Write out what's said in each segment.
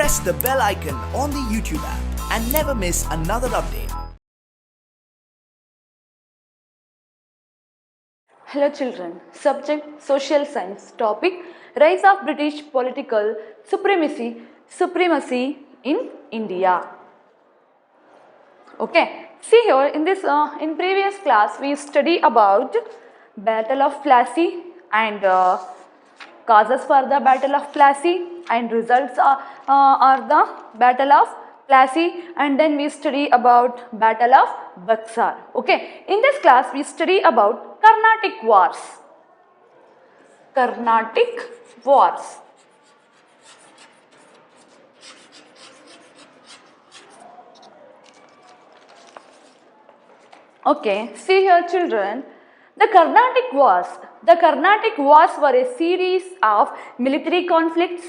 press the bell icon on the YouTube app and never miss another update. Hello children, subject social science, topic rise of British political supremacy in India. Okay, see here in this in previous class we study about Battle of Plassey and causes for the Battle of Plassey and results are the Battle of Plassey, and then we study about Battle of Buxar. Okay, in this class we study about Carnatic Wars. Carnatic Wars. Okay, see here children, the Carnatic Wars. The Carnatic Wars were a series of military conflicts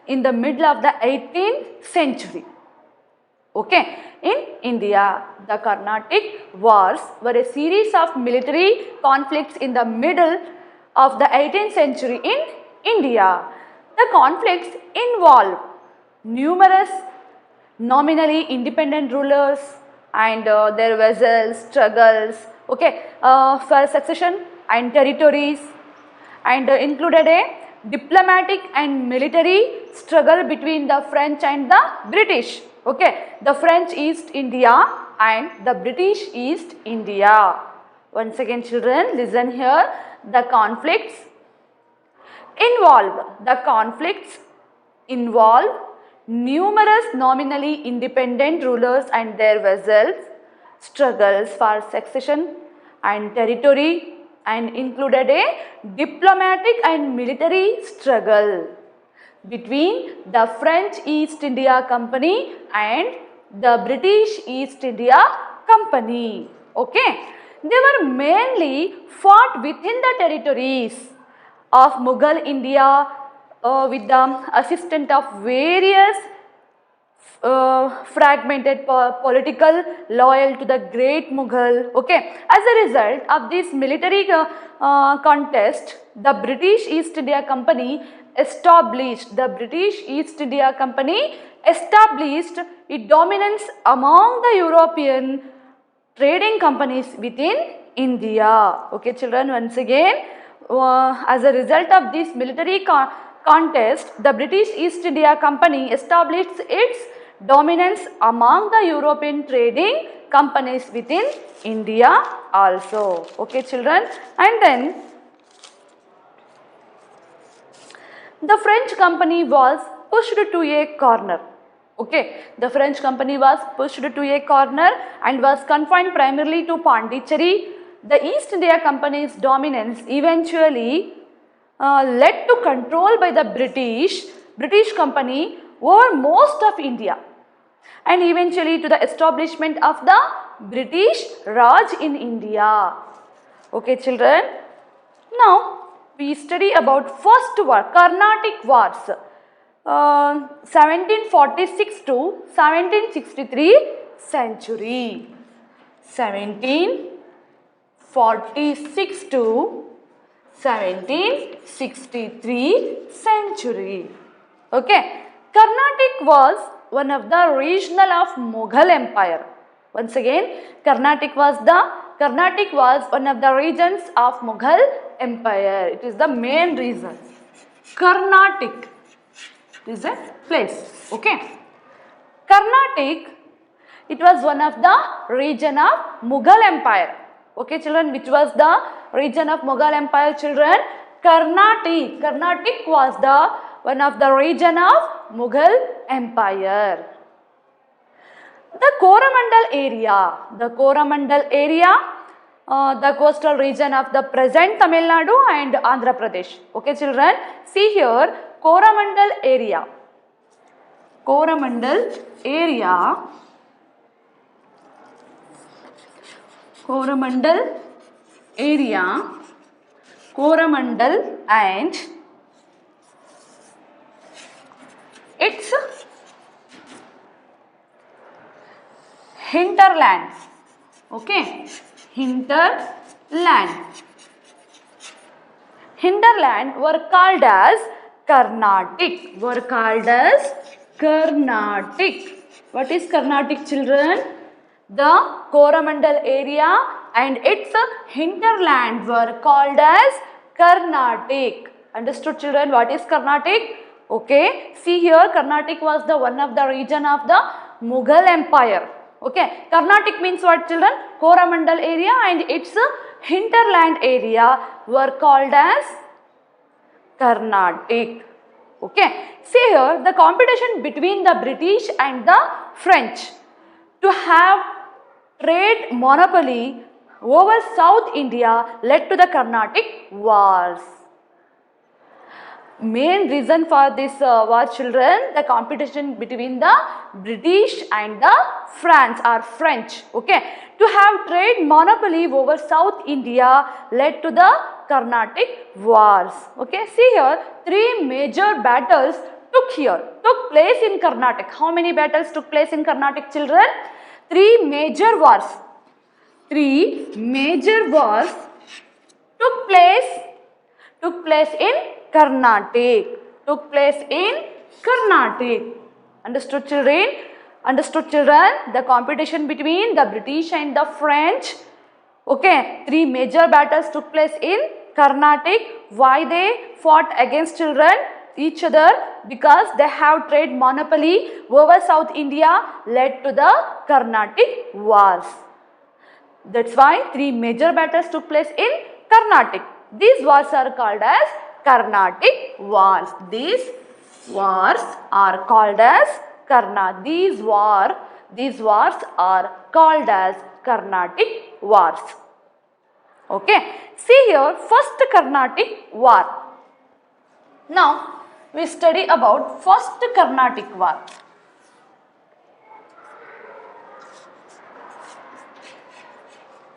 in the middle of the 18th century. Okay, in India, the Carnatic Wars were a series of military conflicts in the middle of the 18th century in India. The conflicts involved numerous nominally independent rulers and their vassals, struggles, okay, for succession and territories, and included a diplomatic and military struggle between the French and the British. Okay, the French East India and the British East India. Once again children, listen here. The conflicts involve numerous nominally independent rulers and their vassals, struggles for succession and territory, and included a diplomatic and military struggle between the French East India Company and the British East India Company. Okay, they were mainly fought within the territories of Mughal India with the assistance of various fragmented political loyal to the great Mughal. Okay, as a result of this military contest, the British East India Company established its dominance among the European trading companies within India. Okay children, once again, as a result of this military contest, the British East India Company established its dominance among the European trading companies within India also. Okay children, and then the French company was pushed to a corner. Okay, the French company was pushed to a corner and was confined primarily to Pondicherry. The East India Company's dominance eventually led to control by the British Company over most of India, and eventually to the establishment of the British Raj in India. Okay children, now we study about first war, Carnatic Wars, 1746 to 1763 century. 1746 to 1763 century. Okay, Carnatic was one of the regional of Mughal Empire. Once again, Carnatic was one of the regions of Mughal Empire. It is the main reason. Carnatic is a place. Okay, Carnatic, it was one of the region of Mughal Empire. Okay children, which was the region of Mughal Empire children? Carnatic was the one of the region of Mughal Empire. The Coromandel area, the coastal region of the present Tamil Nadu and Andhra Pradesh. Okay children, see here, Coromandel area and its hinterlands. Okay, hinterland were called as Carnatic. Carnatic. What is Carnatic, children? The Coromandel area and its hinterland were called as Carnatic. Understood, children? What is Carnatic? Okay, see here, Carnatic was the one of the region of the Mughal Empire. Okay, Carnatic means what, children? Coromandel area and its hinterland area were called as Carnatic. Okay, see here, the competition between the British and the French to have trade monopoly over South India led to the Carnatic Wars. Main reason for this war, children, the competition between the British and the France or French, okay, to have trade monopoly over South India led to the Carnatic Wars. Okay, see here, three major battles took place in Carnatic. How many battles took place in Carnatic, children? Three major wars. Three major wars took place in Carnatic. Took place in Carnatic. Understood, children? Understood, children? The competition between the British and the French. Okay, three major battles took place in Carnatic. Why they fought against each other? Because they have trade monopoly over South India led to the Carnatic Wars. That's why three major battles took place in Carnatic. These wars are called as Carnatic Wars. These wars are called as These wars are called as Carnatic Wars. Okay, see here, first Carnatic War. Now we study about first Carnatic War.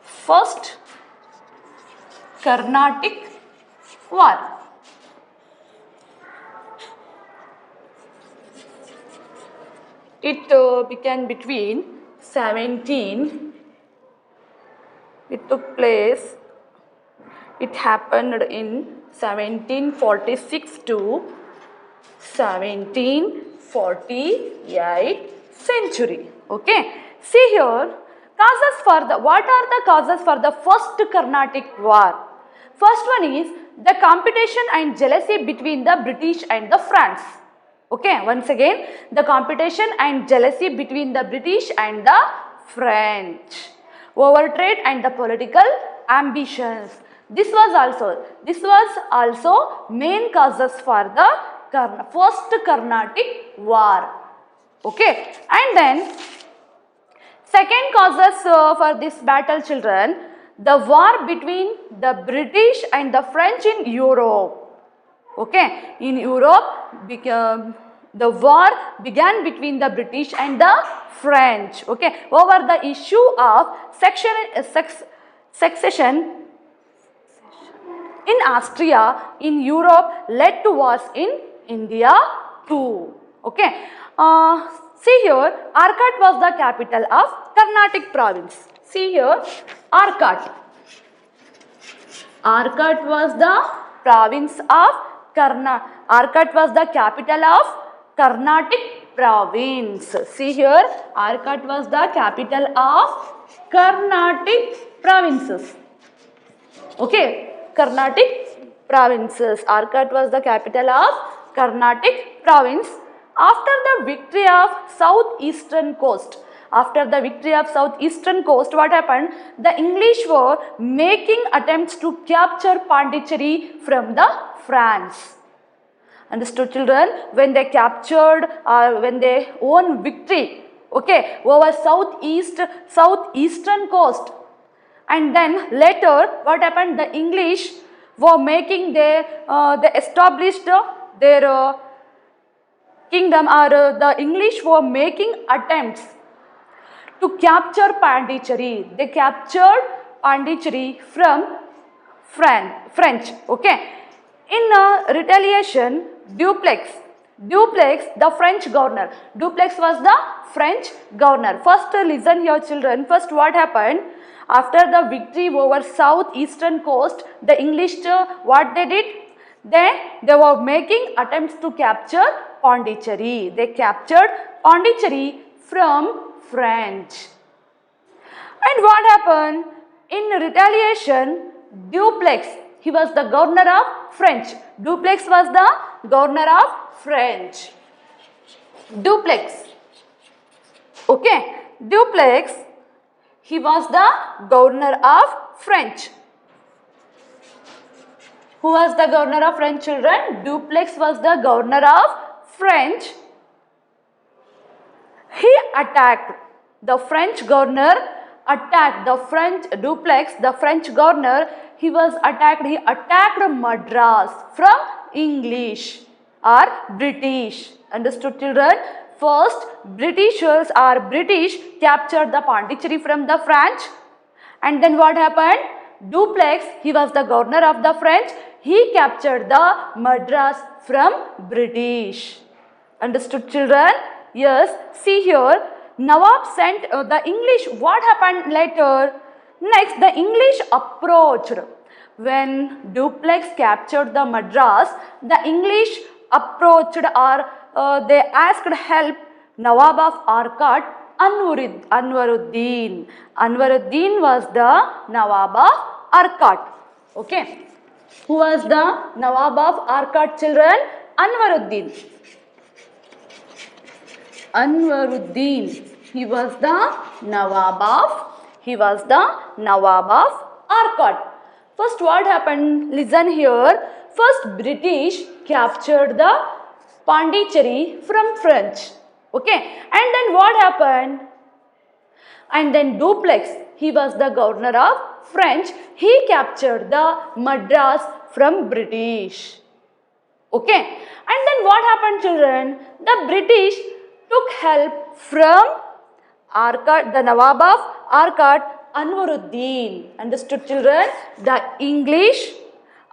First Carnatic War. It began between it happened in 1746 to 1748 century. Okay, see here, what are the causes for the first Carnatic War? First one is the competition and jealousy between the British and the France. Okay, once again, the competition and jealousy between the British and the French over trade and the political ambitions. This was also main causes for the first Carnatic War. Okay, and then second causes for this battle, children, the war between the British and the French in Europe. Okay, in Europe, the war began between the British and the French. Okay, over the issue of succession in Austria in Europe led to wars in India too. Okay, see here, Arcot was the capital of Carnatic province. See here, Arcot was the province of Arcot was the capital of Carnatic province. See here, Arcot was the capital of Carnatic provinces. Okay, Carnatic provinces. Arcot was the capital of Carnatic province. After the victory of southeastern coast, what happened? The English were making attempts to capture Pondicherry from the France. Understood, children? When they captured when they won victory, okay, over southeastern coast, and then later what happened? The English were making they established their kingdom, or the English were making attempts to capture Pondicherry. They captured Pondicherry from French. Okay. In retaliation, Dupleix, the French governor. Dupleix was the French governor. First, listen here, children. First, what happened? After the victory over southeastern coast, the English, what they did? They were making attempts to capture Pondicherry. They captured Pondicherry from French. And what happened? In retaliation, Dupleix, he was the governor of French. Dupleix was the governor of French. Dupleix. Okay. Dupleix, he was the governor of French. Who was the governor of French, children? Dupleix was the governor of French. He attacked the French governor, attacked the French Dupleix, the French governor. He attacked Madras from English or British. Understood, children? First, British captured the Pondicherry from the French. And then what happened? Dupleix, he was the governor of the French. He captured the Madras from British. Understood, children? Yes. See here, Nawab sent the English. What happened later? Next, the English approached. When Dupleix captured the Madras, the English approached or they asked help Nawab of Arcot, Anwaruddin. Anwaruddin was the Nawab of Arcot. Okay. Who was the Nawab of Arcot, children? Anwaruddin. Anwaruddin. He was the Nawab of Arcot. First, what happened? Listen here. First, British captured the Pondicherry from French. Okay. And then what happened? And then Dupleix, he was the governor of French. He captured the Madras from British. Okay. And then what happened, children? The British took help from Arcot, the Nawab of Arcot, Anwaruddin. Understood, children? The English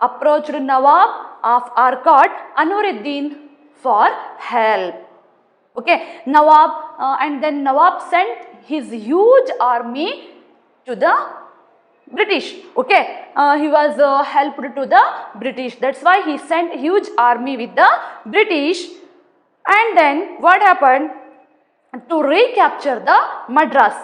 approached Nawab of Arcot, Anwaruddin for help. Okay, and then Nawab sent his huge army to the British. Okay, he was helped to the British. That's why he sent huge army with the British. And then what happened? To recapture the Madras.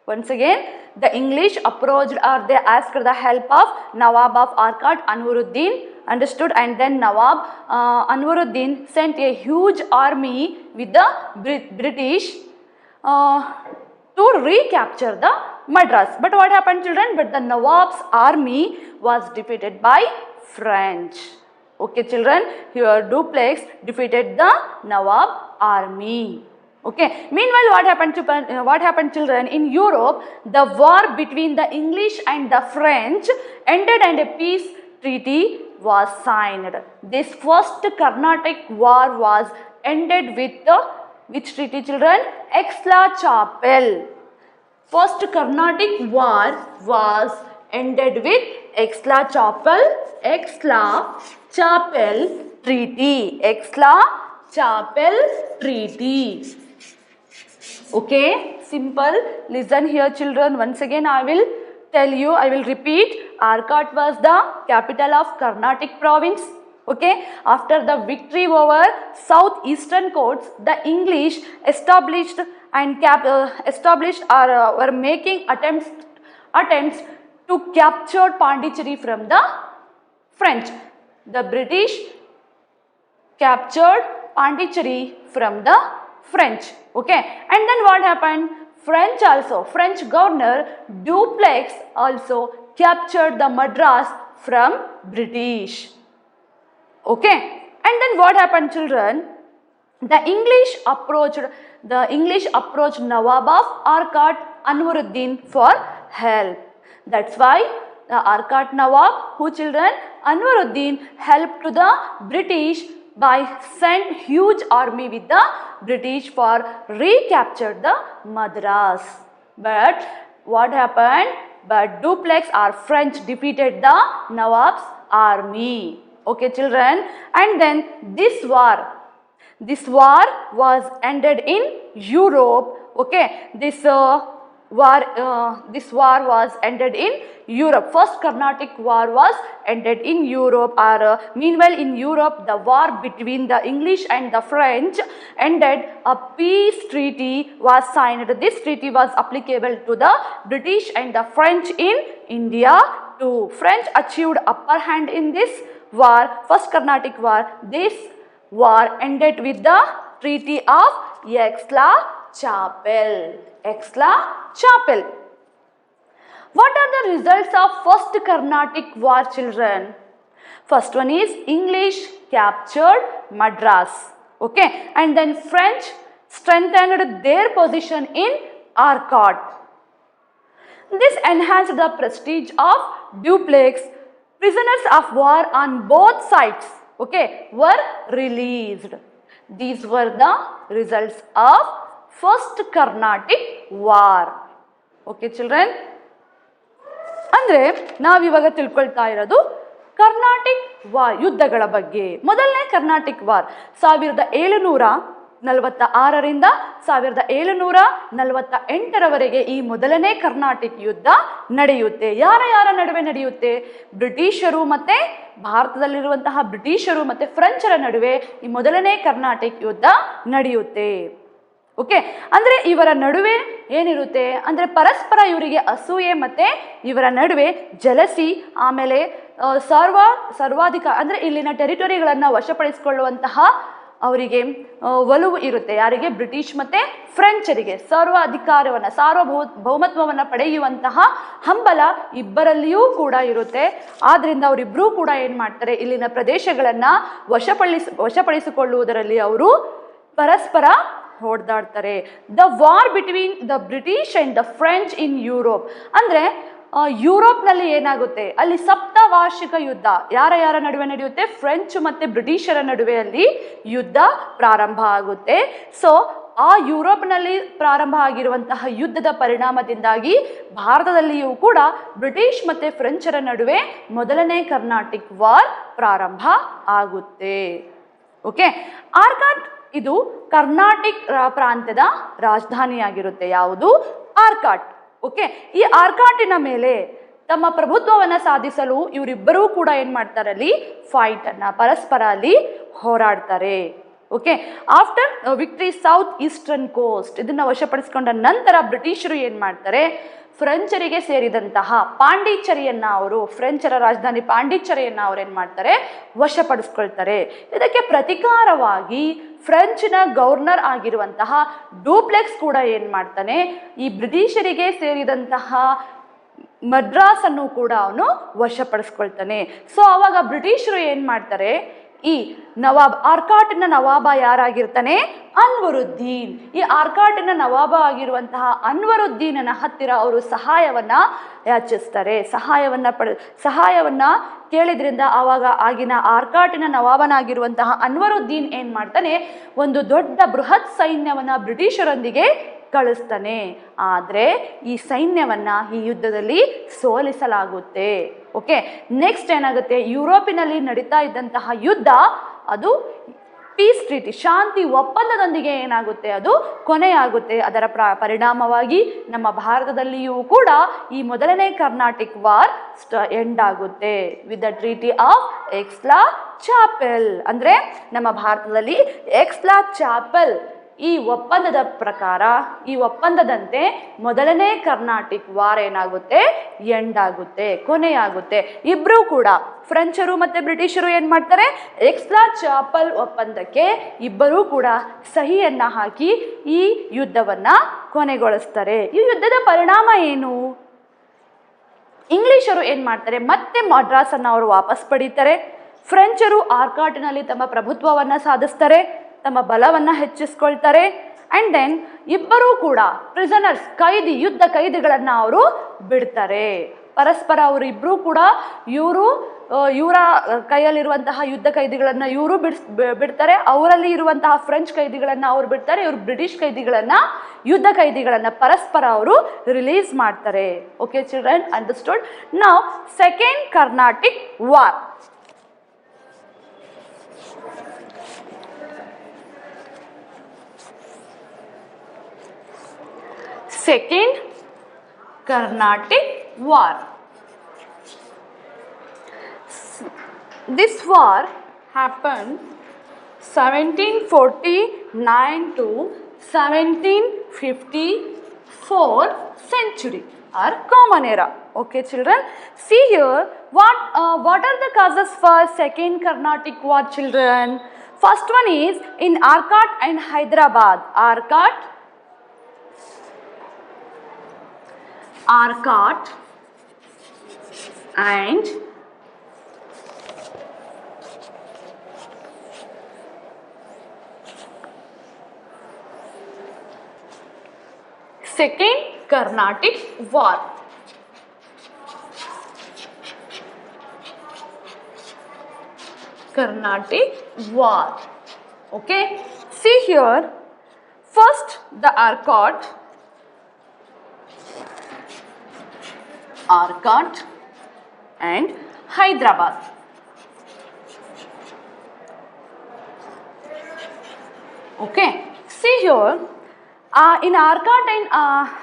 Once again, the English approached or they asked the help of Nawab of Arcot, Anwaruddin. Understood? And then Nawab Anwaruddin sent a huge army with the British to recapture the Madras. But what happened, children? But the Nawab's army was defeated by French. Okay, children, here Dupleix defeated the Nawab army. Okay. Meanwhile, what happened, children? In Europe, the war between the English and the French ended and a peace treaty was signed. This first Carnatic War was ended with the which treaty, children? Aix-la-Chapelle. First Carnatic War was ended with Aix-la-Chapelle Treaty. Aix-la-Chapelle Treaty. Okay, simple. Listen here, children. Once again, I will tell you, I will repeat. Arcot was the capital of Carnatic province. Okay, after the victory over southeastern courts, the English established or were making attempts to capture Pondicherry from the French. The British captured Pondicherry from the French. Okay, and then what happened? French governor Dupleix also captured the Madras from British. Okay, and then what happened, children? The English approached Nawab of Arcot, Anwaruddin for help. That's why the Arcot Nawab, who, children? Anwaruddin helped to the British by sent huge army with the British for recapture the Madras. But what happened? But Dupleix or French defeated the Nawab's army. Okay, children, and then this war was ended in Europe. Okay, this this war was ended in Europe. First Carnatic War was ended in Europe, or meanwhile in Europe the war between the English and the French ended. A peace treaty was signed. This treaty was applicable to the British and the French in India too. French achieved upper hand in this war, First Carnatic War. This war ended with the Treaty of Aix-la-Chapelle. Aix-la-Chapelle. What are the results of First Carnatic War, children? First one is English captured Madras. Okay, and then French strengthened their position in Arcot. This enhanced the prestige of Dupleix. Prisoners of war on both sides, okay, were released. These were the results of First Carnatic War. Okay, children? ಅಂದರೆ ನಾವಿವಾಗ ತಿಳ್ಕೊಳ್ತಾ ಇರೋದು Carnatic war, ಯುದ್ಧಗಳ ಬಗ್ಗೆ. ಮೊದಲನೇ Carnatic war 1746ರಿಂದ 1748ರವರೆಗೆ ಈ ಮೊದಲನೇ Carnatic ಯುದ್ಧ ನಡೆಯುತ್ತೆ. ಯಾರ ನಡುವೆ ನಡೆಯುತ್ತೆ? ಬ್ರಿಟಿಷರು ಮತ್ತೆ ಭಾರತದಲ್ಲಿರುವಂತಹ ಬ್ರಿಟಿಷರು ಮತ್ತೆ ಫ್ರೆಂಚರ ನಡುವೆ ಈ ಮೊದಲನೇ ಕರ್ನಾಟಿಕ್ ಯುದ್ಧ ನಡೆಯುತ್ತೆ. ಓಕೆ, ಅಂದರೆ ಇವರ ನಡುವೆ ಏನಿರುತ್ತೆ ಅಂದರೆ ಪರಸ್ಪರ ಇವರಿಗೆ ಅಸೂಯೆ ಮತ್ತೆ ಇವರ ನಡುವೆ ಜಲಸಿ, ಆಮೇಲೆ ಸರ್ವಾಧಿಕಾರ ಅಂದರೆ ಇಲ್ಲಿನ ಟೆರಿಟರಿಗಳನ್ನು ವಶಪಡಿಸಿಕೊಳ್ಳುವಂತಹ ಅವರಿಗೆ ಒಲವು ಇರುತ್ತೆ. ಯಾರಿಗೆ? ಬ್ರಿಟಿಷ್ ಮತ್ತೆ ಫ್ರೆಂಚರಿಗೆ ಸರ್ವಾಧಿಕಾರವನ್ನು ಸಾರ್ವಭೌಮತ್ವವನ್ನು ಪಡೆಯುವಂತಹ ಹಂಬಲ ಇಬ್ಬರಲ್ಲಿಯೂ ಕೂಡ ಇರುತ್ತೆ. ಆದ್ರಿಂದ ಅವರಿಬ್ಬರೂ ಕೂಡ ಏನು ಮಾಡ್ತಾರೆ, ಇಲ್ಲಿನ ಪ್ರದೇಶಗಳನ್ನು ವಶಪಡಿಸಿಕೊಳ್ಳುವುದರಲ್ಲಿ ಅವರು ಪರಸ್ಪರ ಹೊಡೆದಾಡ್ತಾರೆ. The war between the British and the French in Europe, ಅಂದರೆ ಯುರೋಪ್ನಲ್ಲಿ ಏನಾಗುತ್ತೆ, ಅಲ್ಲಿ ಸಪ್ತವಾರ್ಷಿಕ ಯುದ್ಧ ಯಾರ ನಡುವೆ ನಡೆಯುತ್ತೆ? ಫ್ರೆಂಚ್ ಮತ್ತೆ ಬ್ರಿಟಿಷರ ನಡುವೆ ಅಲ್ಲಿ ಯುದ್ಧ ಪ್ರಾರಂಭ ಆಗುತ್ತೆ. ಸೊ ಆ ಯುರೋಪ್ನಲ್ಲಿ ಪ್ರಾರಂಭ ಆಗಿರುವಂತಹ ಯುದ್ಧದ ಪರಿಣಾಮದಿಂದಾಗಿ ಭಾರತದಲ್ಲಿಯೂ ಕೂಡ ಬ್ರಿಟಿಷ್ ಮತ್ತೆ ಫ್ರೆಂಚರ ನಡುವೆ ಮೊದಲನೇ ಕರ್ನಾಟಿಕ್ ವಾರ್ ಪ್ರಾರಂಭ ಆಗುತ್ತೆ. ಓಕೆ, ಆರ್ಕಾಟ್ ಇದು ಕರ್ನಾಟಿಕ್ ಪ್ರಾಂತ್ಯದ ರಾಜಧಾನಿಯಾಗಿರುತ್ತೆ. ಯಾವುದು? ಆರ್ಕಾಟ್. ಓಕೆ, ಈ ಆರ್ಕಾಟಿನ ಮೇಲೆ ತಮ್ಮ ಪ್ರಭುತ್ವವನ್ನು ಸಾಧಿಸಲು ಇವರಿಬ್ಬರೂ ಕೂಡ ಏನು ಮಾಡ್ತಾರೆ, ಅಲ್ಲಿ ಫೈಟ್ ಅನ್ನ ಪರಸ್ಪರ ಅಲ್ಲಿ ಹೋರಾಡ್ತಾರೆ. Okay, after victory south eastern coast ಇದನ್ನ ವಶಪಡಿಸಿಕೊಂಡ ನಂತರ ಬ್ರಿಟಿಷರು ಏನು ಮಾಡ್ತಾರೆ, ಫ್ರೆಂಚರಿಗೆ ಸೇರಿದಂತಹ ಪಾಂಡಿಚೇರಿಯನ್ನ ಅವರು, ಫ್ರೆಂಚರ ರಾಜಧಾನಿ ಪಾಂಡಿಚೇರಿಯನ್ನ ಅವರು ಏನು ಮಾಡ್ತಾರೆ, ವಶಪಡಿಸ್ಕೊಳ್ತಾರೆ. ಇದಕ್ಕೆ ಪ್ರತಿಕಾರವಾಗಿ ಫ್ರೆಂಚಿನ ಗವರ್ನರ್ ಆಗಿರುವಂತಹ ಡೂಪ್ಲೆಕ್ಸ್ ಕೂಡ ಏನು ಮಾಡ್ತಾನೆ, ಈ ಬ್ರಿಟಿಷರಿಗೆ ಸೇರಿದಂತಹ ಮದ್ರಾಸ್ ಅನ್ನು ಕೂಡ ಅವನು ವಶಪಡಿಸ್ಕೊಳ್ತಾನೆ. ಸೊ ಅವಾಗ ಬ್ರಿಟಿಷರು ಏನು ಮಾಡ್ತಾರೆ, ಈ ನವಾಬ್ ಆರ್ಕಾಟಿನ ನವಾಬ ಯಾರಾಗಿರ್ತಾನೆ, ಅನ್ವರುದ್ದೀನ್. ಈ ಆರ್ಕಾಟಿನ ನವಾಬ ಆಗಿರುವಂತಹ ಅನ್ವರುದ್ದೀನನ ಹತ್ತಿರ ಅವರು ಸಹಾಯವನ್ನ ಯಾಚಿಸ್ತಾರೆ. ಸಹಾಯವನ್ನ ಕೇಳಿದ್ರಿಂದ ಆವಾಗ ಆಗಿನ ಆರ್ಕಾಟಿನ ನವಾಬನಾಗಿರುವಂತಹ ಅನ್ವರುದ್ದೀನ್ ಏನ್ ಮಾಡ್ತಾನೆ, ಒಂದು ದೊಡ್ಡ ಬೃಹತ್ ಸೈನ್ಯವನ್ನ ಬ್ರಿಟಿಷರೊಂದಿಗೆ ಕಳಿಸ್ತಾನೆ. ಆದರೆ ಈ ಸೈನ್ಯವನ್ನ ಈ ಯುದ್ಧದಲ್ಲಿ ಸೋಲಿಸಲಾಗುತ್ತೆ. ಓಕೆ, ನೆಕ್ಸ್ಟ್ ಏನಾಗುತ್ತೆ, ಯುರೋಪಿನಲ್ಲಿ ನಡೀತಾ ಇದ್ದಂತಹ ಯುದ್ಧ ಅದು ಪೀಸ್ ಟ್ರೀಟಿ, ಶಾಂತಿ ಒಪ್ಪಂದದೊಂದಿಗೆ ಏನಾಗುತ್ತೆ, ಅದು ಕೊನೆಯಾಗುತ್ತೆ. ಅದರ ಪರಿಣಾಮವಾಗಿ ನಮ್ಮ ಭಾರತದಲ್ಲಿಯೂ ಕೂಡ ಈ ಮೊದಲನೇ ಕರ್ನಾಟಿಕ್ ವಾರ್ ಎಂಡ್ ಆಗುತ್ತೆ ವಿತ್ ದ ಟ್ರೀಟಿ ಆಫ್ ಎಕ್ಸ್-ಲಾ-ಚಾಪೆಲ್. ಅಂದ್ರೆ ನಮ್ಮ ಭಾರತದಲ್ಲಿ ಎಕ್ಸ್-ಲಾ-ಚಾಪೆಲ್ ಈ ಒಪ್ಪಂದದ ಪ್ರಕಾರ, ಈ ಒಪ್ಪಂದದಂತೆ ಮೊದಲನೇ ಕರ್ನಾಟಿಕ್ ವಾರ್ ಏನಾಗುತ್ತೆ, ಎಂಡ್ ಆಗುತ್ತೆ, ಕೊನೆಯಾಗುತ್ತೆ. ಇಬ್ರು ಕೂಡ ಫ್ರೆಂಚರು ಮತ್ತೆ ಬ್ರಿಟಿಷರು ಏನ್ ಮಾಡ್ತಾರೆ, ಎಕ್ಸ್-ಲಾ-ಚಾಪೆಲ್ ಒಪ್ಪಂದಕ್ಕೆ ಇಬ್ಬರೂ ಕೂಡ ಸಹಿಯನ್ನ ಹಾಕಿ ಈ ಯುದ್ಧವನ್ನ ಕೊನೆಗೊಳಿಸ್ತಾರೆ. ಈ ಯುದ್ಧದ ಪರಿಣಾಮ ಏನು? ಇಂಗ್ಲಿಷರು ಏನ್ ಮಾಡ್ತಾರೆ, ಮತ್ತೆ ಮಡ್ರಾಸ್ ಅನ್ನ ಅವರು ವಾಪಸ್ ಪಡೀತಾರೆ. ಫ್ರೆಂಚರು ಆರ್ಕಾಟಿನಲ್ಲಿ ತಮ್ಮ ಪ್ರಭುತ್ವವನ್ನ ಸಾಧಿಸ್ತಾರೆ, ತಮ್ಮ ಬಲವನ್ನ ಹೆಚ್ಚಿಸ್ಕೊಳ್ತಾರೆ. ಅಂಡ್ ದೆನ್ ಇಬ್ಬರೂ ಕೂಡ ಪ್ರಿಸನರ್ಸ್, ಯುದ್ಧ ಖೈದಿಗಳನ್ನ ಅವರು ಬಿಡ್ತಾರೆ. ಪರಸ್ಪರ ಅವರು ಇಬ್ಬರೂ ಕೂಡ ಇವರ ಕೈಯಲ್ಲಿರುವಂತಹ ಯುದ್ಧ ಖೈದಿಗಳನ್ನ ಇವರು ಬಿಡ್ತಾರೆ, ಅವರಲ್ಲಿ ಇರುವಂತಹ ಫ್ರೆಂಚ್ ಖೈದಿಗಳನ್ನ ಅವರು ಬಿಡ್ತಾರೆ, ಇವರು ಬ್ರಿಟಿಷ್ ಖೈದಿಗಳನ್ನ, ಯುದ್ಧ ಖೈದಿಗಳನ್ನ ಪರಸ್ಪರ ಅವರು ರಿಲೀಸ್ ಮಾಡ್ತಾರೆ. Okay children, understood? Now second Carnatic war. Second Carnatic War. This war happened 1749 to 1754 century or common era. Okay children, see here what are the causes for second Carnatic War children. First one is in Arcot and Hyderabad. Arcot and Second Carnatic War. Carnatic War. Okay. See here. First the Arcot and Hyderabad. Okay. See here. In Arcot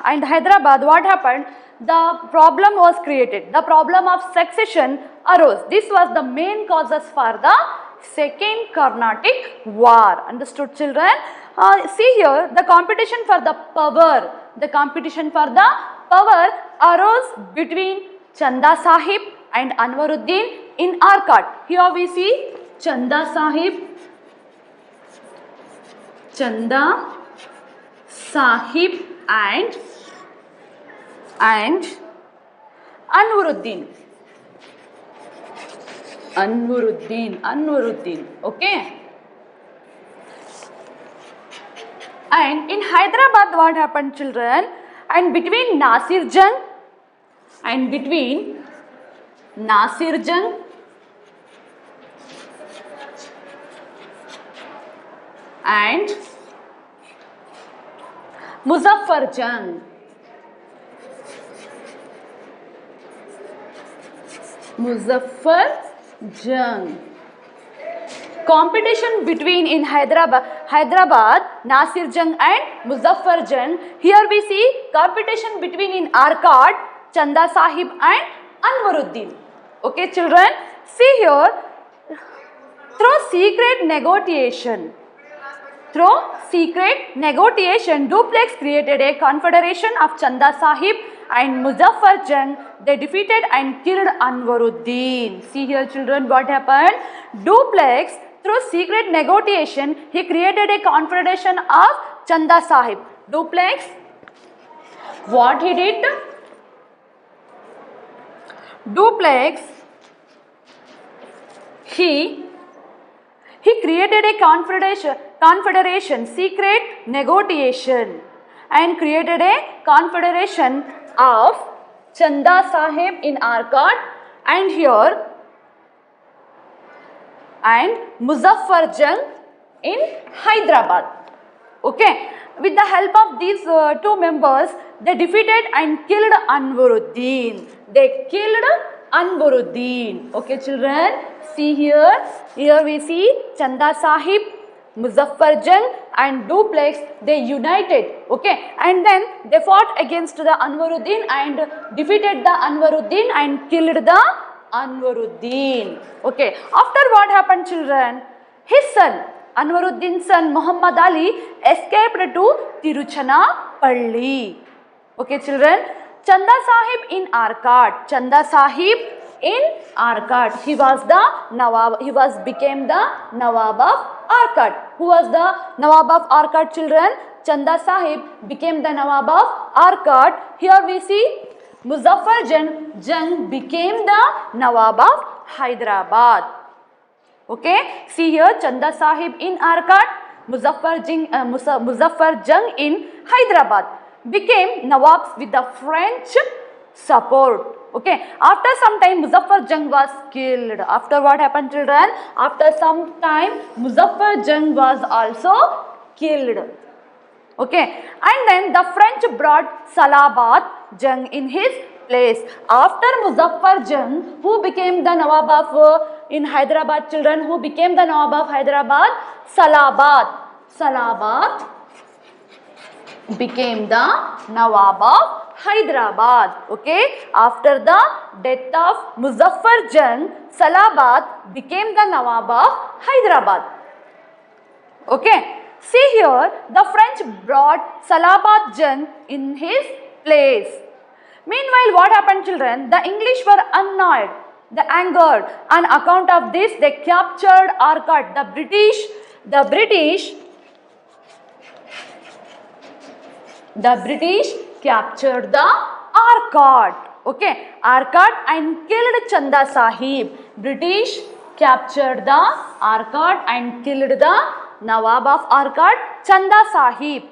and Hyderabad, what happened? The problem was created. The problem of succession arose. This was the main causes for the Second Carnatic War. Understood, children? See here, the competition for the power. The competition for the power arose between Chanda Sahib and Anwaruddin in Arcot. Here we see Chanda Sahib and Anwaruddin. Okay. And in Hyderabad, what happened, children? And between Nasir Jung and Muzaffar Jung. Competition between in Hyderabad, Nasir Jung and Muzaffar Jung. Here we see competition between in Arcot, Chanda Sahib and Anwaruddin. Okay children, see here, through secret negotiation, Duplex created a confederation of Chanda Sahib and Muzaffar Jung. They defeated and killed Anwaruddin. See here children, what happened? Duplex, through secret negotiation, he created a confederation of Chanda Sahib. Duplex, what he did? Duplex, he created a confederation, secret negotiation, and created a confederation of Chanda Sahib in Arcot and here and Muzaffar Jung in Hyderabad. Okay, with the help of these two members, they defeated and killed Anwaruddin. Okay children, see here we see Chanda Sahib, Muzaffar Jung and Duplex, they united, okay, and then they fought against the Anwaruddin and defeated the Anwaruddin and killed the Anwaruddin. Okay, after what happened children? His son, Anwaruddin's son Muhammad Ali escaped to Tiruchanapalli. Okay children, Chanda Sahib in Arcot. He was the Nawab. Became the Nawab of Arcot. Who was the Nawab of Arcot children? Chanda Sahib became the Nawab of Arcot. Here we see Muzaffar Jung became the Nawab of Hyderabad. Okay, see here Chanda Sahib in Arcot, Muzaffar Jung in Hyderabad became Nawabs with the French support. Okay, after some time Muzaffar Jung was killed. After what happened children? After some time Muzaffar Jung was also killed. Okay, and then the French brought Salabat Jung in his place. After Muzaffar Jung, who became the Nawab of in Hyderabad children, who became the Nawab of Hyderabad? Salabat became the Nawab of Hyderabad. Okay, after the death of Muzaffar Jung, Salabat became the Nawab of Hyderabad. Okay, see here, the French brought Salabat Jung in his place. Meanwhile, what happened, children? The English were annoyed, they angered. On account of this, they captured Arcot. The British captured the Arcot. Okay, Arcot and killed Chanda Sahib. British captured the Arcot and killed the Nawab of Arcot, Chanda Sahib.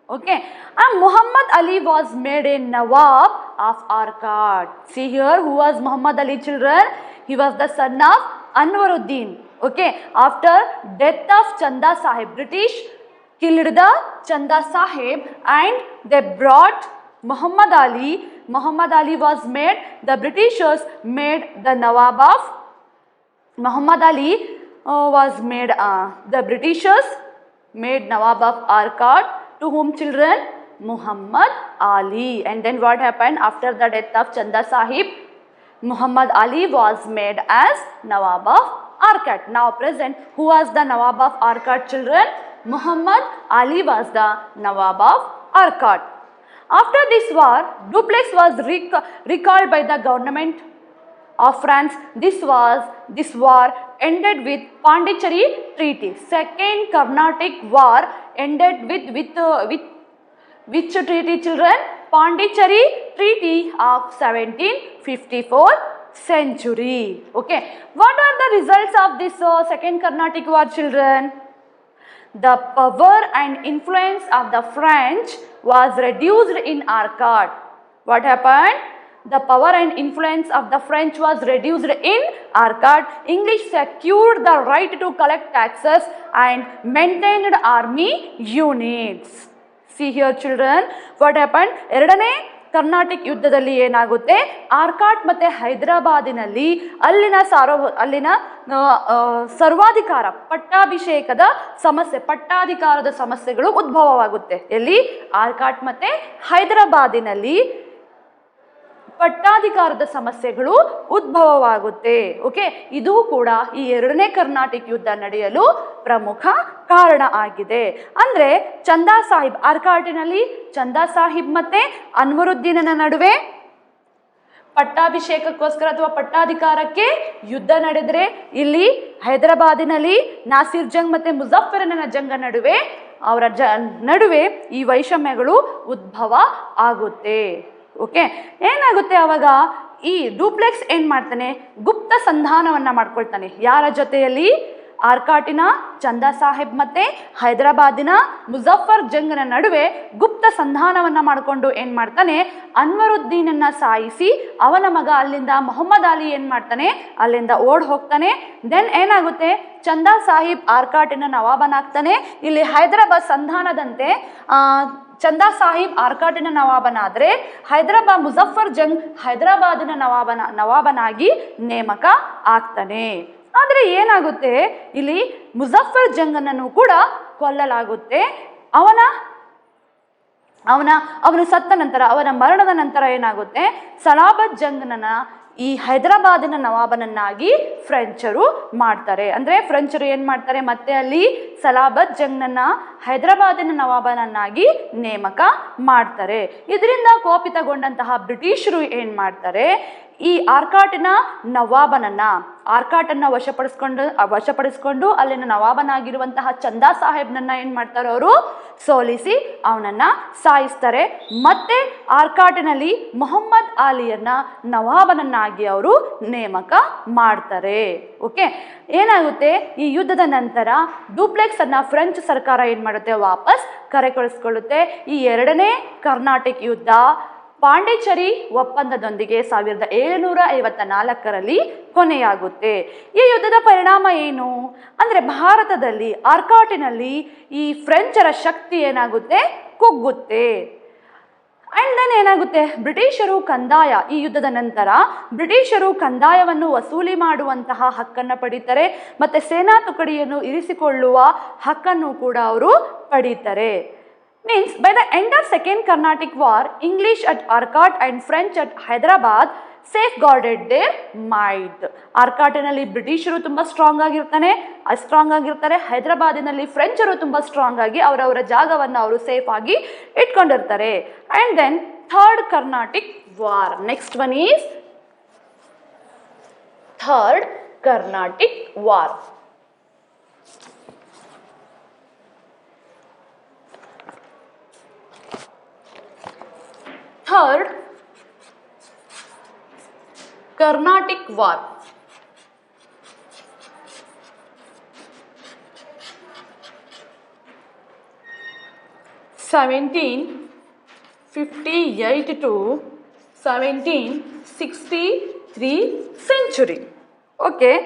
Okay, and Muhammad Ali was made a Nawab of Arcot. See here, who was Muhammad Ali, children? He was the son of Anwaruddin. Okay, after death of Chanda Sahib, British killed the Chanda Sahib and they brought Muhammad Ali. Muhammad Ali was made, the Britishers made the Nawab of Muhammad Ali was made, the Britishers made Nawab of Arcot. To whom, children? Muhammad Ali. And then what happened after the death of Chanda Sahib? Muhammad Ali was made as Nawab of Arcot. Now present, who was the Nawab of Arcot, children? Muhammad Ali was the Nawab of Arcot. After this war, Dupleix was recalled by the government of France. This war ended with Pondicherry Treaty. Second Carnatic War ended with which treaty, children? Pondicherry Treaty of 1754 century. Okay, what are the results of this second Carnatic War, children? The power and influence of the French was reduced in Arcot. What happened? The power and influence of the French was reduced in Arcot. English secured the right to collect taxes and maintained army units. See here, children, what happened? ಎರಡನೇ Carnatic ಯುದ್ಧದಲ್ಲಿ ಏನಾಗುತ್ತೆ? ಆರ್ಕಾಟ್ ಮತ್ತೆ ಹೈದರಾಬಾದಿನಲ್ಲಿ ಅಲ್ಲಿನ ಸರ್ವಾಧಿಕಾರ ಪಟ್ಟಾಭಿಷೇಕದ ಸಮಸ್ಯೆ, ಪಟ್ಟಾಧಿಕಾರದ ಸಮಸ್ಯೆಗಳು ಉದ್ಭವವಾಗುತ್ತೆ. ಎಲ್ಲಿ? ಆರ್ಕಾಟ್ ಮತ್ತೆ ಹೈದರಾಬಾದಿನಲ್ಲಿ ಪಟ್ಟಾಧಿಕಾರದ ಸಮಸ್ಯೆಗಳು ಉದ್ಭವವಾಗುತ್ತೆ. ಓಕೆ, ಇದು ಕೂಡ ಈ ಎರಡನೇ ಕರ್ನಾಟಿಕ್ ಯುದ್ಧ ನಡೆಯಲು ಪ್ರಮುಖ ಕಾರಣ ಆಗಿದೆ. ಅಂದ್ರೆ ಚಂದಾ ಸಾಹಿಬ್, ಆರ್ಕಾಟಿನಲ್ಲಿ ಚಂದಾ ಸಾಹಿಬ್ ಮತ್ತೆ ಅನ್ವರುದ್ದೀನನ ನಡುವೆ ಪಟ್ಟಾಭಿಷೇಕಕ್ಕೋಸ್ಕರ ಅಥವಾ ಪಟ್ಟಾಧಿಕಾರಕ್ಕೆ ಯುದ್ಧ ನಡೆದರೆ, ಇಲ್ಲಿ ಹೈದರಾಬಾದಿನಲ್ಲಿ ನಾಸಿರ್ ಜಂಗ್ ಮತ್ತೆ ಮುಜಫ್ಫರನ ಜಂಗ ನಡುವೆ ನಡುವೆ ಈ ವೈಷಮ್ಯಗಳು ಉದ್ಭವ ಆಗುತ್ತೆ. ಓಕೆ, ಏನಾಗುತ್ತೆ ಆವಾಗ? ಈ ಡೂಪ್ಲೆಕ್ಸ್ ಏನ್ ಮಾಡ್ತಾನೆ? ಗುಪ್ತ ಸಂಧಾನವನ್ನ ಮಾಡ್ಕೊಳ್ತಾನೆ. ಯಾರ ಜೊತೆಯಲ್ಲಿ? ಆರ್ಕಾಟಿನ ಚಂದಾ ಸಾಹೇಬ್ ಮತ್ತೆ ಹೈದರಾಬಾದಿನ ಮುಜಫ್ಫರ್ ಜಂಗನ ನಡುವೆ ಗುಪ್ತ ಸಂಧಾನವನ್ನ ಮಾಡಿಕೊಂಡು ಏನ್ ಮಾಡ್ತಾನೆ? ಅನ್ವರುದ್ದೀನನ್ನ ಸಾಯಿಸಿ ಅವನ ಮಗ ಅಲ್ಲಿಂದ ಮೊಹಮ್ಮದ್ ಅಲಿ ಏನ್ ಮಾಡ್ತಾನೆ? ಅಲ್ಲಿಂದ ಓಡ್ ಹೋಗ್ತಾನೆ. ದೆನ್ ಏನಾಗುತ್ತೆ? ಚಂದಾ ಸಾಹಿಬ್ ಆರ್ಕಾಟಿನ ನವಾಬನಾಗ್ತಾನೆ. ಇಲ್ಲಿ ಹೈದರಾಬಾದ್ ಸಂಧಾನದಂತೆ ಚಂದಾ ಸಾಹಿಬ್ ಆರ್ಕಾಟಿನ ನವಾಬನಾದರೆ ಹೈದರಾಬಾದ್ ಮುಜಫ್ಫರ್ ಜಂಗ್ ಹೈದರಾಬಾದಿನ ನವಾಬನಾಗಿ ನೇಮಕ ಆಗ್ತಾನೆ. ಆದರೆ ಏನಾಗುತ್ತೆ? ಇಲ್ಲಿ ಮುಜಫ್ಫರ್ ಜಂಗನನ್ನು ಕೂಡ ಕೊಲ್ಲಲಾಗುತ್ತೆ. ಅವನು ಸತ್ತ ನಂತರ, ಅವನ ಮರಣದ ನಂತರ ಏನಾಗುತ್ತೆ? ಸಲಾಬತ್ ಜಂಗನನ್ನ ಈ ಹೈದರಾಬಾದಿನ ನವಾಬನನ್ನಾಗಿ ಫ್ರೆಂಚರು ಮಾಡ್ತಾರೆ. ಅಂದ್ರೆ ಫ್ರೆಂಚರು ಏನ್ ಮಾಡ್ತಾರೆ? ಮತ್ತೆ ಅಲ್ಲಿ ಸಲಾಬತ್ ಜಂಗ್ನನ್ನ ಹೈದರಾಬಾದಿನ ನವಾಬನನ್ನಾಗಿ ನೇಮಕ ಮಾಡ್ತಾರೆ. ಇದರಿಂದ ಕೋಪಿತಗೊಂಡಂತಹ ಬ್ರಿಟಿಷರು ಏನ್ ಮಾಡ್ತಾರೆ? ಈ ಆರ್ಕಾಟಿನ ಆರ್ಕಾಟನ್ನ ವಶಪಡಿಸ್ಕೊಂಡು ಅಲ್ಲಿನ ನವಾಬನಾಗಿರುವಂತಹ ಚಂದಾ ಸಾಹೇಬ್ನನ್ನ ಏನ್ ಮಾಡ್ತಾರೆ? ಅವರು ಸೋಲಿಸಿ ಅವನನ್ನ ಸಾಯಿಸ್ತಾರೆ. ಮತ್ತೆ ಆರ್ಕಾಟಿನಲ್ಲಿ ಮೊಹಮ್ಮದ್ ಅಲಿಯನ್ನ ನವಾಬನನ್ನಾಗಿ ಅವರು ನೇಮಕ ಮಾಡ್ತಾರೆ. ಓಕೆ, ಏನಾಗುತ್ತೆ? ಈ ಯುದ್ಧದ ನಂತರ ಡೂಪ್ಲೆಕ್ಸ್ ಅನ್ನ ಫ್ರೆಂಚ್ ಸರ್ಕಾರ ಏನ್ ಮಾಡುತ್ತೆ? ವಾಪಸ್ ಕರೆಕಳಿಸ್ಕೊಳ್ಳುತ್ತೆ. ಈ ಎರಡನೇ ಕರ್ನಾಟಿಕ್ ಯುದ್ಧ ಪಾಂಡಿಚೇರಿ ಒಪ್ಪಂದದೊಂದಿಗೆ 1754ರಲ್ಲಿ ಕೊನೆಯಾಗುತ್ತೆ. ಈ ಯುದ್ಧದ ಪರಿಣಾಮ ಏನು ಅಂದ್ರೆ, ಭಾರತದಲ್ಲಿ ಆರ್ಕಾಟಿನಲ್ಲಿ ಈ ಫ್ರೆಂಚರ ಶಕ್ತಿ ಏನಾಗುತ್ತೆ? ಕುಗ್ಗುತ್ತೆ. ಅಂಡ್ ದೆನ್ ಏನಾಗುತ್ತೆ? ಬ್ರಿಟಿಷರು ಕಂದಾಯ, ಈ ಯುದ್ಧದ ನಂತರ ಬ್ರಿಟಿಷರು ಕಂದಾಯವನ್ನು ವಸೂಲಿ ಮಾಡುವಂತಹ ಹಕ್ಕನ್ನು ಪಡೀತಾರೆ. ಮತ್ತೆ ಸೇನಾ ತುಕಡಿಯನ್ನು ಇರಿಸಿಕೊಳ್ಳುವ ಹಕ್ಕನ್ನು ಕೂಡ ಅವರು ಪಡೀತಾರೆ. Means by the end of Second Carnatic War, English at Arcot and French at Hyderabad safeguarded their might. ಆರ್ಕಾಟಿನಲ್ಲಿ ಬ್ರಿಟಿಷರು ತುಂಬ ಸ್ಟ್ರಾಂಗ್ ಆಗಿರ್ತಾರೆ. ಹೈದರಾಬಾದಿನಲ್ಲಿ ಫ್ರೆಂಚರು ತುಂಬ ಸ್ಟ್ರಾಂಗ್ ಆಗಿ ಅವರವರ ಜಾಗವನ್ನು ಅವರು ಸೇಫ್ ಆಗಿ ಇಟ್ಕೊಂಡಿರ್ತಾರೆ. And then third Carnatic war. Next one is third Carnatic war. Third Carnatic War. (1758 to 1763) century. Okay.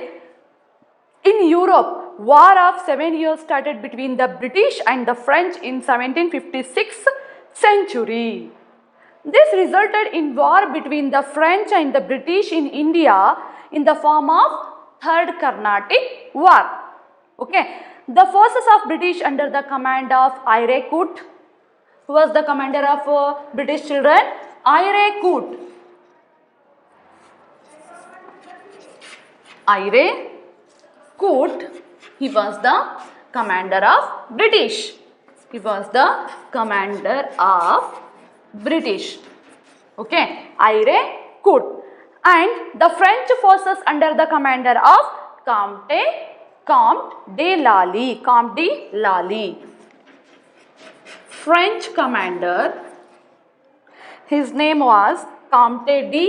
In Europe, War of 7 years started between the British and the French in 1756 century. This resulted in war between the French and the British in India in the form of Third Carnatic War. Okay, the forces of British under the command of Ire Coote. Who was the commander of British children? Ire Coote. Ire Coote. He was the commander of British. He was the commander of British. Okay, Ire Coote. And the French forces under the commander of Comte de Lally. French commander, his name was Comte de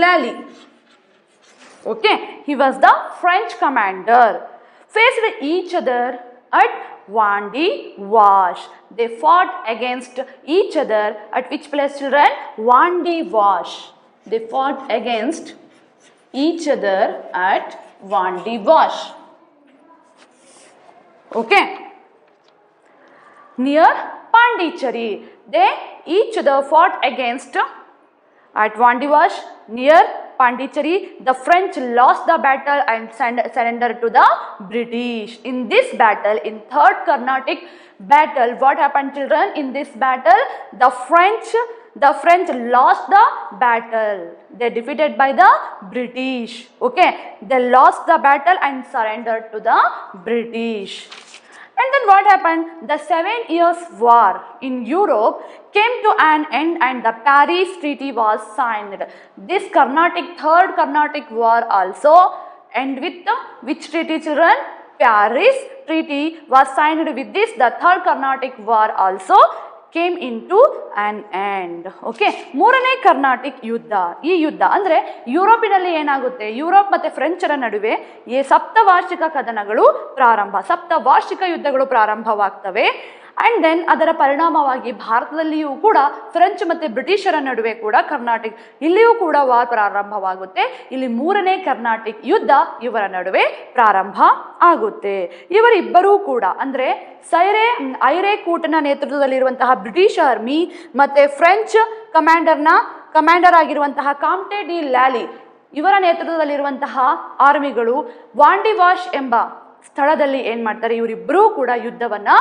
Lally. Okay, he was the French commander. Faced each other at Vandy Wash. They fought against each other at which place, children? Vandy Wash. They fought against each other at Vandy Wash. Okay. Near Pondicherry. They each other fought against at Vandy Wash near Pondicherry. The French lost the battle and surrendered to the British. In this battle, in Third Carnatic battle, what happened, children? In this battle, the French lost the battle. They defeated by the British. Okay, they lost the battle and surrendered to the British. And then what happened? The 7 Years' War in Europe came to an end and the Paris Treaty was signed. This Third Carnatic War also end with which treaty, children? Paris Treaty was signed. With this, the Third Carnatic War also came into an end. Okay, ಮೂರನೇ Carnatic ಯುದ್ಧ. ಈ ಯುದ್ಧ ಅಂದರೆ ಯುರೋಪಿನಲ್ಲಿ ಏನಾಗುತ್ತೆ, Europe ಮತ್ತು ಫ್ರೆಂಚರ ನಡುವೆ ಸಪ್ತವಾರ್ಷಿಕ ಕದನಗಳು ಸಪ್ತವಾರ್ಷಿಕ ಯುದ್ಧಗಳು ಪ್ರಾರಂಭವಾಗ್ತವೆ. And then ಅದರ ಪರಿಣಾಮವಾಗಿ ಭಾರತದಲ್ಲಿಯೂ ಕೂಡ ಫ್ರೆಂಚ್ ಮತ್ತು ಬ್ರಿಟಿಷರ ನಡುವೆ ಕೂಡ ಇಲ್ಲಿಯೂ ಕೂಡ ವಾರ್ ಪ್ರಾರಂಭವಾಗುತ್ತೆ. ಇಲ್ಲಿ ಮೂರನೇ ಕರ್ನಾಟಿಕ್ ಯುದ್ಧ ಇವರ ನಡುವೆ ಪ್ರಾರಂಭ ಆಗುತ್ತೆ. ಇವರಿಬ್ಬರೂ ಕೂಡ ಅಂದರೆ ಐರೆ ಕೂಟನ ನೇತೃತ್ವದಲ್ಲಿರುವಂತಹ ಬ್ರಿಟಿಷ್ ಆರ್ಮಿ ಮತ್ತು ಫ್ರೆಂಚ್ ಕಮಾಂಡರ್ ಆಗಿರುವಂತಹ ಕಾಮ್ಟೆ ಡಿ ಲ್ಯಾಲಿ ಇವರ ನೇತೃತ್ವದಲ್ಲಿರುವಂತಹ ಆರ್ಮಿಗಳು ವಾಂಡಿ ವಾಶ್ ಎಂಬ ಸ್ಥಳದಲ್ಲಿ ಏನು ಮಾಡ್ತಾರೆ, ಇವರಿಬ್ಬರೂ ಕೂಡ ಯುದ್ಧವನ್ನು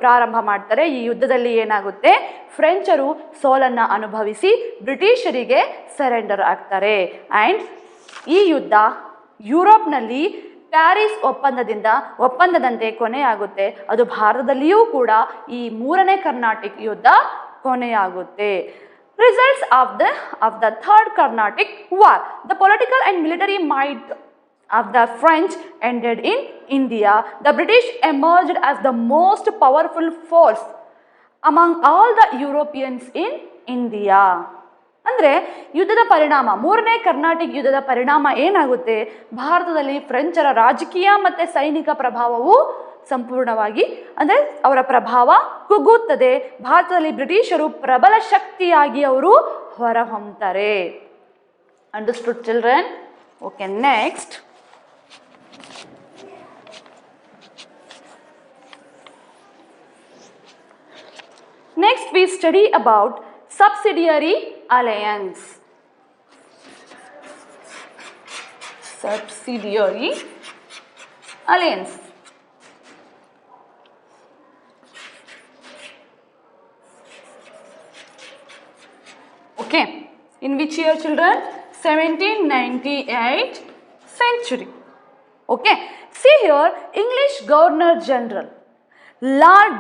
ಪ್ರಾರಂಭ ಮಾಡ್ತಾರೆ. ಈ ಯುದ್ಧದಲ್ಲಿ ಏನಾಗುತ್ತೆ, ಫ್ರೆಂಚರು ಸೋಲನ್ನು ಅನುಭವಿಸಿ ಬ್ರಿಟಿಷರಿಗೆ ಸರೆಂಡರ್ ಆಗ್ತಾರೆ. ಆ್ಯಂಡ್ ಈ ಯುದ್ಧ ಯುರೋಪ್ನಲ್ಲಿ ಪ್ಯಾರಿಸ್ ಒಪ್ಪಂದದಂತೆ ಕೊನೆಯಾಗುತ್ತೆ. ಅದು ಭಾರತದಲ್ಲಿಯೂ ಕೂಡ ಈ ಮೂರನೇ ಕರ್ನಾಟಿಕ್ ಯುದ್ಧ ಕೊನೆಯಾಗುತ್ತೆ. Results of the Third Carnatic War. The political and military might of the French ended in India. The British emerged as the most powerful force among all the Europeans in India. ಅಂದರೆ ಯುದ್ಧದ ಪರಿಣಾಮ, ಮೂರನೇ Carnatic ಯುದ್ಧದ ಪರಿಣಾಮ ಏನಾಗುತ್ತೆ, ಭಾರತದಲ್ಲಿ ಫ್ರೆಂಚರ ರಾಜಕೀಯ ಮತ್ತು ಸೈನಿಕ ಪ್ರಭಾವವು ಸಂಪೂರ್ಣವಾಗಿ ಅಂದರೆ ಅವರ ಪ್ರಭಾವ ಕುಗ್ಗುತ್ತದೆ. ಭಾರತದಲ್ಲಿ ಬ್ರಿಟಿಷರು ಪ್ರಬಲ ಶಕ್ತಿಯಾಗಿ ಅವರು ಹೊರಹೊಮ್ಮುತ್ತಾರೆ. Understood children? Okay, next we study about Subsidiary Alliance. Subsidiary Alliance. Okay, in which year children? 1798 century. Okay, see here, English Governor General Lord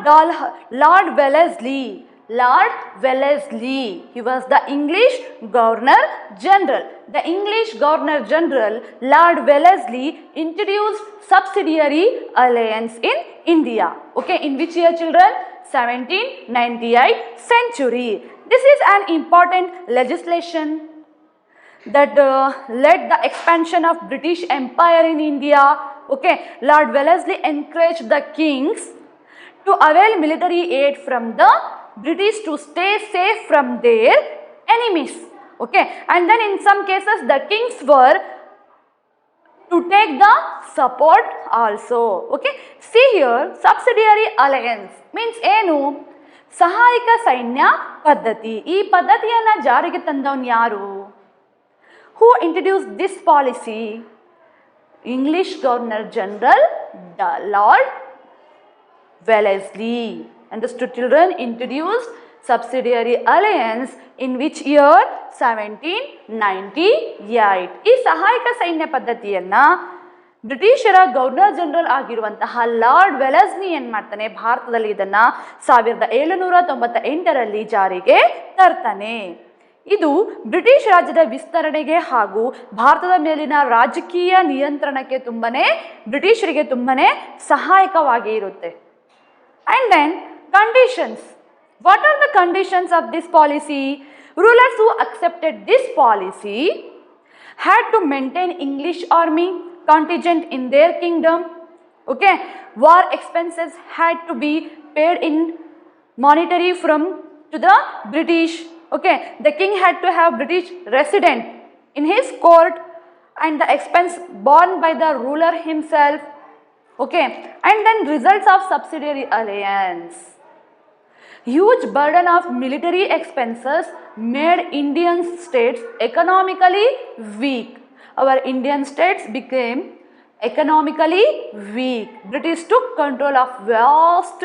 Wellesley. Lord Wellesley, he was the English Governor General. The English Governor General Lord Wellesley introduced Subsidiary Alliance in India. Okay, in which year children? 1798 century. This is an important legislation that led the expansion of British Empire in India. Okay, Lord Wellesley encouraged the kings to avail military aid from the British to stay safe from their enemies. Okay, and then in some cases the kings were to take the support also. Okay, see here, subsidiary alliance means ಏನು? ಸಹಾಯಕ ಸೈನ್ಯ ಪದ್ಧತಿ. ಈ ಪದ್ಧತಿಯನ್ನು ಜಾರಿಗೆ ತಂದವನು ಯಾರು? Who introduced this policy? English Governor General Lord Wellesley. Understood children? Introduced Subsidiary Alliance in which year? 1798. ಈ ಸಹಾಯಕ ಸೈನ್ಯ ಪದ್ಧತಿಯನ್ನ ಬ್ರಿಟಿಷರ ಗವರ್ನರ್ ಜನರಲ್ ಆಗಿರುವಂತಹ ಲಾರ್ಡ್ ವೆಲೆಸ್ಲಿ ಏನ್ ಮಾಡ್ತಾನೆ, ಭಾರತದಲ್ಲಿ ಇದನ್ನ 1798ರಲ್ಲಿ ಜಾರಿಗೆ ತರ್ತಾನೆ. ಇದು ಬ್ರಿಟಿಷ್ ರಾಜ್ಯದ ವಿಸ್ತರಣೆಗೆ ಹಾಗೂ ಭಾರತದ ಮೇಲಿನ ರಾಜಕೀಯ ನಿಯಂತ್ರಣಕ್ಕೆ ಬ್ರಿಟಿಷರಿಗೆ ತುಂಬಾನೇ ಸಹಾಯಕವಾಗಿ ಇರುತ್ತೆ. And then conditions. What are the conditions of this policy? Rulers who accepted this policy had to maintain English army contingent in their kingdom. Okay, war expenses had to be paid in monetary to the British. Okay, the king had to have British resident in his court and the expense borne by the ruler himself. Okay, and then results of subsidiary alliance. Huge burden of military expenses made Indian states economically weak. Our Indian states became economically weak. British took control of vast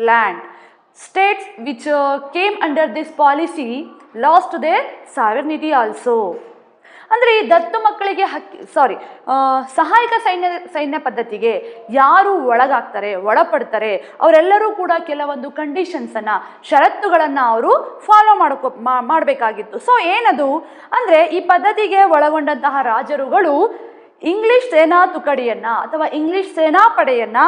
land. States which came under this policy lost their sovereignty also. ಅಂದರೆ ಈ ದತ್ತು ಮಕ್ಕಳಿಗೆ ಸಹಾಯಕ ಸೈನ್ಯ ಪದ್ಧತಿಗೆ ಯಾರು ಒಳಪಡ್ತಾರೆ ಅವರೆಲ್ಲರೂ ಕೂಡ ಕೆಲವೊಂದು ಕಂಡೀಷನ್ಸನ್ನು, ಷರತ್ತುಗಳನ್ನು ಅವರು ಫಾಲೋ ಮಾಡಬೇಕಾಗಿತ್ತು. ಸೊ ಏನದು ಅಂದರೆ, ಈ ಪದ್ಧತಿಗೆ ಒಳಗೊಂಡಂತಹ ರಾಜರುಗಳು ಇಂಗ್ಲಿಷ್ ಸೇನಾ ತುಕಡಿಯನ್ನು ಅಥವಾ ಇಂಗ್ಲಿಷ್ ಸೇನಾಪಡೆಯನ್ನು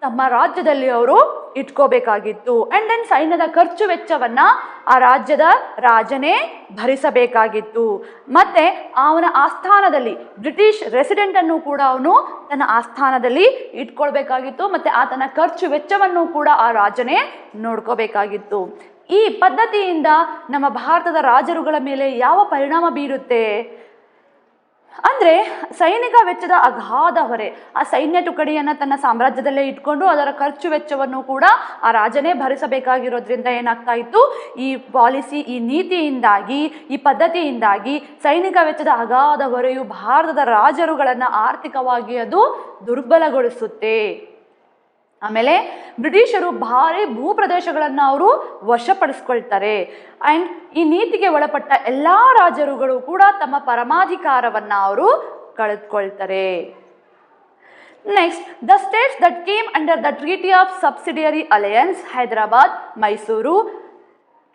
ತಮ್ಮ ರಾಜ್ಯದಲ್ಲಿ ಅವರು ಇಟ್ಕೋಬೇಕಾಗಿತ್ತು. ಆ್ಯಂಡ್ ದೆನ್ ಸೈನ್ಯದ ಖರ್ಚು ವೆಚ್ಚವನ್ನು ಆ ರಾಜ್ಯದ ರಾಜನೇ ಭರಿಸಬೇಕಾಗಿತ್ತು. ಮತ್ತು ಅವನ ಆಸ್ಥಾನದಲ್ಲಿ ಬ್ರಿಟಿಷ್ ರೆಸಿಡೆಂಟನ್ನು ಕೂಡ ಅವನು ತನ್ನ ಆಸ್ಥಾನದಲ್ಲಿ ಇಟ್ಕೊಳ್ಬೇಕಾಗಿತ್ತು. ಮತ್ತು ಆತನ ಖರ್ಚು ವೆಚ್ಚವನ್ನು ಕೂಡ ಆ ರಾಜನೇ ನೋಡ್ಕೋಬೇಕಾಗಿತ್ತು. ಈ ಪದ್ಧತಿಯಿಂದ ನಮ್ಮ ಭಾರತದ ರಾಜರುಗಳ ಮೇಲೆ ಯಾವ ಪರಿಣಾಮ ಬೀರುತ್ತೆ ಅಂದರೆ, ಸೈನಿಕ ವೆಚ್ಚದ ಅಗಾಧ ಹೊರೆ. ಆ ಸೈನ್ಯ ತುಕಡಿಯನ್ನು ತನ್ನ ಸಾಮ್ರಾಜ್ಯದಲ್ಲೇ ಇಟ್ಕೊಂಡು ಅದರ ಖರ್ಚು ವೆಚ್ಚವನ್ನು ಕೂಡ ಆ ರಾಜನೇ ಭರಿಸಬೇಕಾಗಿರೋದ್ರಿಂದ ಏನಾಗ್ತಾ ಇತ್ತು, ಈ ಪಾಲಿಸಿ, ಈ ನೀತಿಯಿಂದಾಗಿ, ಈ ಪದ್ಧತಿಯಿಂದಾಗಿ ಸೈನಿಕ ವೆಚ್ಚದ ಅಗಾಧ ಹೊರೆಯು ಭಾರತದ ರಾಜರುಗಳನ್ನು ಆರ್ಥಿಕವಾಗಿ ಅದು ದುರ್ಬಲಗೊಳಿಸುತ್ತೆ. ಆಮೇಲೆ ಬ್ರಿಟಿಷರು ಭಾರಿ ಭೂಪ್ರದೇಶಗಳನ್ನು ಅವರು ವಶಪಡಿಸ್ಕೊಳ್ತಾರೆ. ಆ್ಯಂಡ್ ಈ ನೀತಿಗೆ ಒಳಪಟ್ಟ ಎಲ್ಲ ರಾಜರುಗಳು ಕೂಡ ತಮ್ಮ ಪರಮಾಧಿಕಾರವನ್ನು ಅವರು ಕಳೆದುಕೊಳ್ತಾರೆ. Next, the states that came under the treaty of subsidiary alliance: Hyderabad, Mysuru,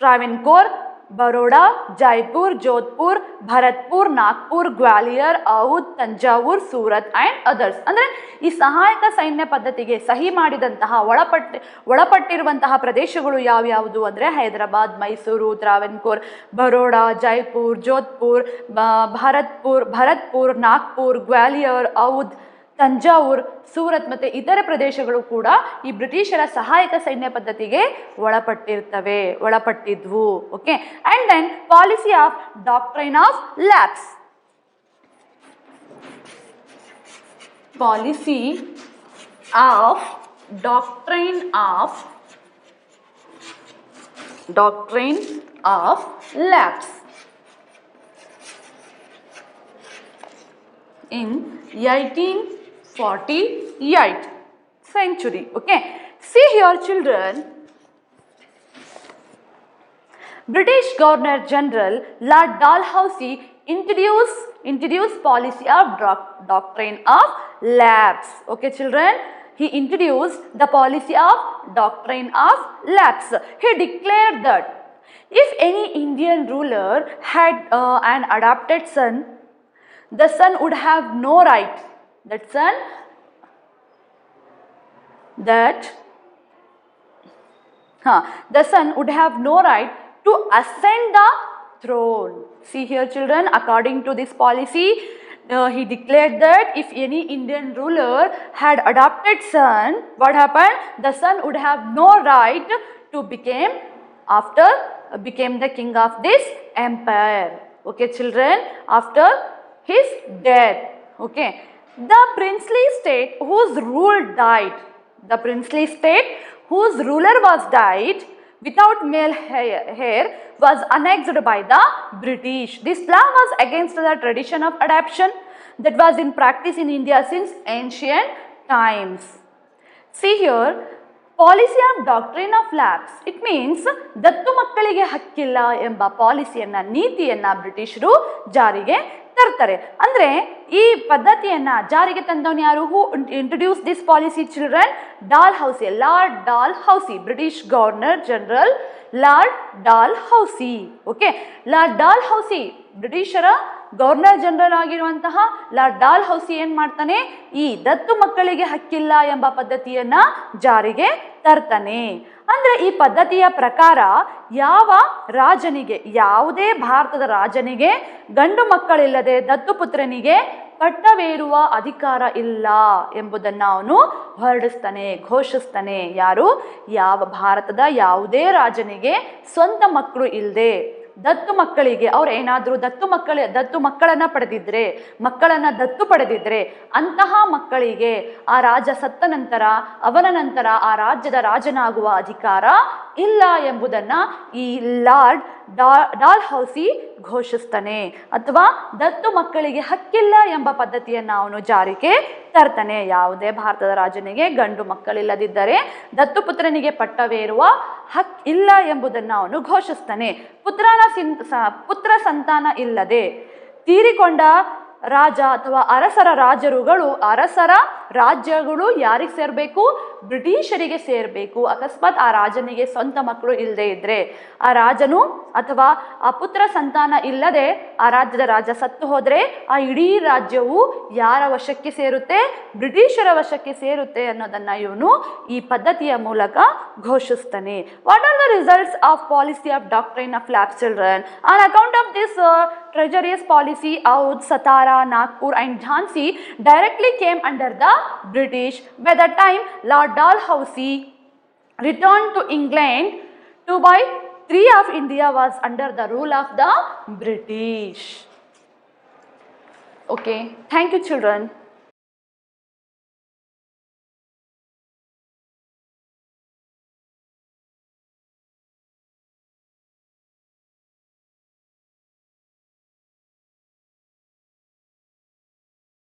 Travancore, Baroda, Jaipur, Jodhpur, Bharatpur, Nagpur, Gwalior, Oudh, Thanjavur, Surat and others. ಅಂದರೆ ಈ ಸಹಾಯಕ ಸೈನ್ಯ ಪದ್ಧತಿಗೆ ಸಹಿ ಮಾಡಿದಂತಹ ಒಳಪಟ್ಟಿರುವಂತಹ ಪ್ರದೇಶಗಳು ಯಾವ್ಯಾವುದು ಅಂದರೆ ಹೈದರಾಬಾದ್, ಮೈಸೂರು, ಟ್ರಾವೆನ್ಕೋರ್, ಬರೋಡಾ, ಜೈಪುರ್, ಜೋಧ್ಪುರ್, ಭರತ್ಪುರ್, ನಾಗ್ಪುರ್, ಗ್ವಾಲಿಯರ್, ಔದ್, ತಂಜಾವೂರ್, ಸೂರತ್ ಮತ್ತು ಇತರೆ ಪ್ರದೇಶಗಳು ಕೂಡ ಈ ಬ್ರಿಟಿಷರ ಸಹಾಯಕ ಸೈನ್ಯ ಪದ್ಧತಿಗೆ ಒಳಪಟ್ಟಿದ್ವು. Okay, and then policy of doctrine of lapse. Policy of doctrine of lapse in 1843. 8th century. Okay, see here children, British Governor General Lord Dalhousie introduced policy of doctrine of lapse. Okay children, he introduced the policy of doctrine of lapse. He declared that if any Indian ruler had an adopted son, the son would have no right. The son would have no right to ascend the throne. See here children, according to this policy, he declared that if any Indian ruler had adopted son, what happened? The son would have no right to became the king of this empire. Okay children, after his death. Okay, the princely state whose ruler was died without male heir was annexed by the British. This law was against the tradition of adoption that was in practice in India since ancient times. See here, policy of doctrine of lapse, it means ದತ್ತು ಮಕ್ಕಳಿಗೆ ಹಕ್ಕಿಲ್ಲ ಎಂಬ ಪಾಲಿಸಿಯನ್ನ, ನೀತಿಯನ್ನ ಬ್ರಿಟಿಷರು ಜಾರಿಗೆ ತರ್ತಾರೆ. ಅಂದ್ರೆ ಈ ಪದ್ಧತಿಯನ್ನ ಜಾರಿಗೆ ತಂದವನು ಯಾರು? Who introduce this policy children? Dalhousie, lord Dalhousie, British governor general lord Dalhousie. Okay, lord Dalhousie ಬ್ರಿಟಿಷರ ಗವರ್ನರ್ ಜನರಲ್ ಆಗಿರುವಂತಹ ಲಾರ್ಡ್ ಡಾಲ್ಹೌಸಿ ಏನ್ ಮಾಡ್ತಾನೆ? ಈ ದತ್ತು ಮಕ್ಕಳಿಗೆ ಹಕ್ಕಿಲ್ಲ ಎಂಬ ಪದ್ಧತಿಯನ್ನ ಜಾರಿಗೆ ತರ್ತಾನೆ. ಅಂದ್ರೆ ಈ ಪದ್ಧತಿಯ ಪ್ರಕಾರ ಯಾವ ರಾಜನಿಗೆ, ಯಾವುದೇ ಭಾರತದ ರಾಜನಿಗೆ ಗಂಡು ಮಕ್ಕಳಿಲ್ಲದೆ ದತ್ತುಪುತ್ರನಿಗೆ ಪಟ್ಟವೇರುವ ಅಧಿಕಾರ ಇಲ್ಲ ಎಂಬುದನ್ನ ಅವನು ಹೊರಡಿಸ್ತಾನೆ, ಘೋಷಿಸ್ತಾನೆ. ಯಾರು? ಯಾವ ಭಾರತದ ಯಾವುದೇ ರಾಜನಿಗೆ ಸ್ವಂತ ಮಕ್ಕಳು ಇಲ್ಲದೆ ದತ್ತು ಮಕ್ಕಳಿಗೆ, ಅವ್ರು ಏನಾದರೂ ದತ್ತು ಮಕ್ಕಳನ್ನ ದತ್ತು ಪಡೆದಿದ್ರೆ ಅಂತಹ ಮಕ್ಕಳಿಗೆ ಆ ರಾಜ ಸತ್ತ ನಂತರ ಅವನ ನಂತರ ಆ ರಾಜ್ಯದ ರಾಜನಾಗುವ ಅಧಿಕಾರ ಇಲ್ಲ ಎಂಬುದನ್ನ ಈ ಲಾರ್ಡ್ ಡಾಲ್ಹೌಸಿ ಘೋಷಿಸ್ತಾನೆ. ಅಥವಾ ದತ್ತು ಮಕ್ಕಳಿಗೆ ಹಕ್ಕಿಲ್ಲ ಎಂಬ ಪದ್ಧತಿಯನ್ನ ಅವನು ಜಾರಿಗೆ ತರ್ತಾನೆ. ಯಾವುದೇ ಭಾರತದ ರಾಜನಿಗೆ ಗಂಡು ಮಕ್ಕಳಿಲ್ಲದಿದ್ದರೆ ದತ್ತುಪುತ್ರನಿಗೆ ಪಟ್ಟವೇರುವ ಹಕ್ ಇಲ್ಲ ಎಂಬುದನ್ನು ಅವನು ಘೋಷಿಸ್ತಾನೆ. ಪುತ್ರ ಸಂತಾನ ಇಲ್ಲದೆ ತೀರಿಕೊಂಡ ರಾಜ ಅಥವಾ ಅರಸರ ರಾಜ್ಯಗಳು ಯಾರಿಗೆ ಸೇರಬೇಕು? ಬ್ರಿಟಿಷರಿಗೆ ಸೇರಬೇಕು. ಅಕಸ್ಮಾತ್ ಆ ರಾಜನಿಗೆ ಸ್ವಂತ ಮಕ್ಕಳು ಇಲ್ಲದೆ ಇದ್ರೆ, ಆ ರಾಜನು ಅಥವಾ ಆ ಪುತ್ರ ಸಂತಾನ ಇಲ್ಲದೆ ಆ ರಾಜ್ಯದ ರಾಜ ಸತ್ತು ಹೋದ್ರೆ ಆ ಇಡೀ ರಾಜ್ಯವು ಯಾರ ವಶಕ್ಕೆ ಸೇರುತ್ತೆ? ಬ್ರಿಟಿಷರ ವಶಕ್ಕೆ ಸೇರುತ್ತೆ ಅನ್ನೋದನ್ನ ಇವನು ಈ ಪದ್ಧತಿಯ ಮೂಲಕ ಘೋಷಿಸ್ತಾನೆ. What are the results of policy of doctrine of lapse children? On account of this treacherous policy, Oudh, Satara, Nagpur and Jhansi directly came under the British. By the time Lord Dalhousie returned to England, 2/3 of India was under the rule of the British. Okay, thank you children.